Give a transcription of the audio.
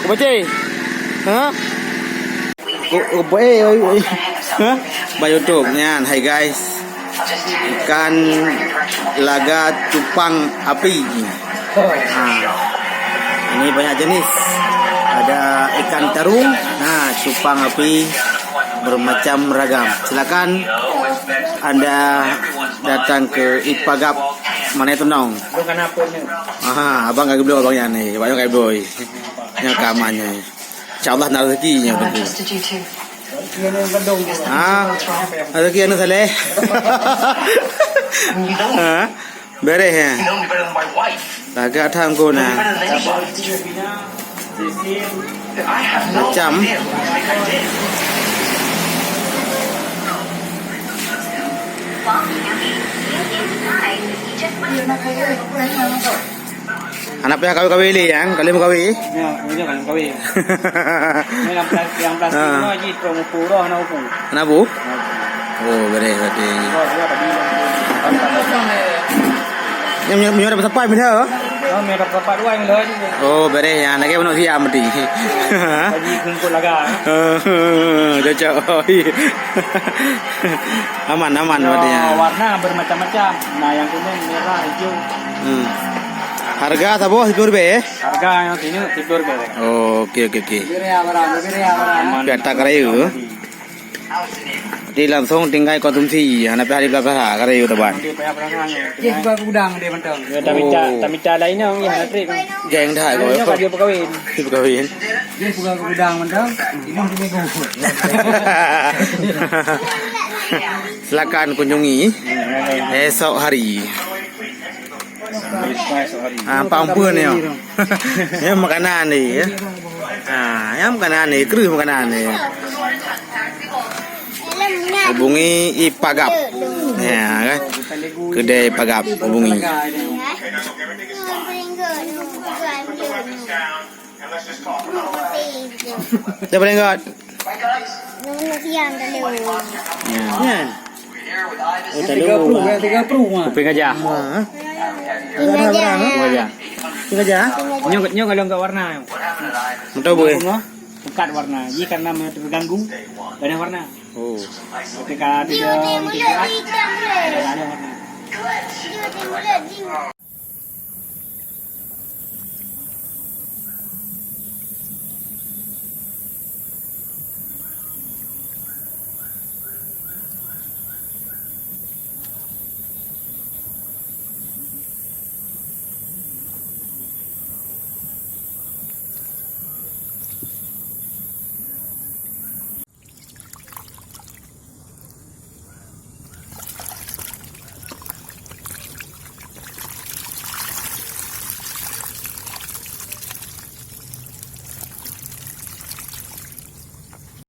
Baca. Hah? Hah? Ba YouTube nha. Hai guys. Ikan laga cupang api. Ini banyak jenis. Ada ikan tarung, cupang api bermacam ragam. Silakan Anda datang ke Ipagap. Mana itu nong? Bukan apa ni. Abang kagak beli abangnya nih. Banyak kagak beli. Yang kamarnya. Insyaallah nak rezekinya tu. Rezeki anu saleh. Beres ya. Laga thang cô nè. Macam anak pihak kawin yang kali mau kawin. Ya, ini kan kawin. Ini yang plastik no ji promo puro na upo. Anak bu? Oh, beres berarti. Yang dapat sampai benar. Oh, mereka dapat dua yang lain. Oh, beres ya. Nak kena siap mesti. Bagi kumpul laga. Cocok. Aman berarti ya. Warna bermacam-macam. Nah, yang kuning, merah, hijau. Harga sabo Rp10. Harga yang ini Rp10. Oh, oke. Biar tak kerayu. Jadi langsung tinggal konsumsi. Anak hari berapa kerayu teman. Dia buka gudang dia mentang. Tamita lainnya yang natrik. Geng dah kau. Dia dia berkawin. Berkawin. Dia buka gudang mentang. Ini minggu. Silakan kunjungi esok hari. Pampun ya. Ya makanan ni ya. Yang makanan ni, kru makanan ni. Hubungi Ipagap. Ya kan. Kedai Ipagap hubungi. Dah boleh enggak? Ya. 30 kuping aja. Nyok kalau enggak warna. Betul boleh. Bukan warna. Jadi karena terganggu banyak warna. Oh. Ketika tidak ada warna.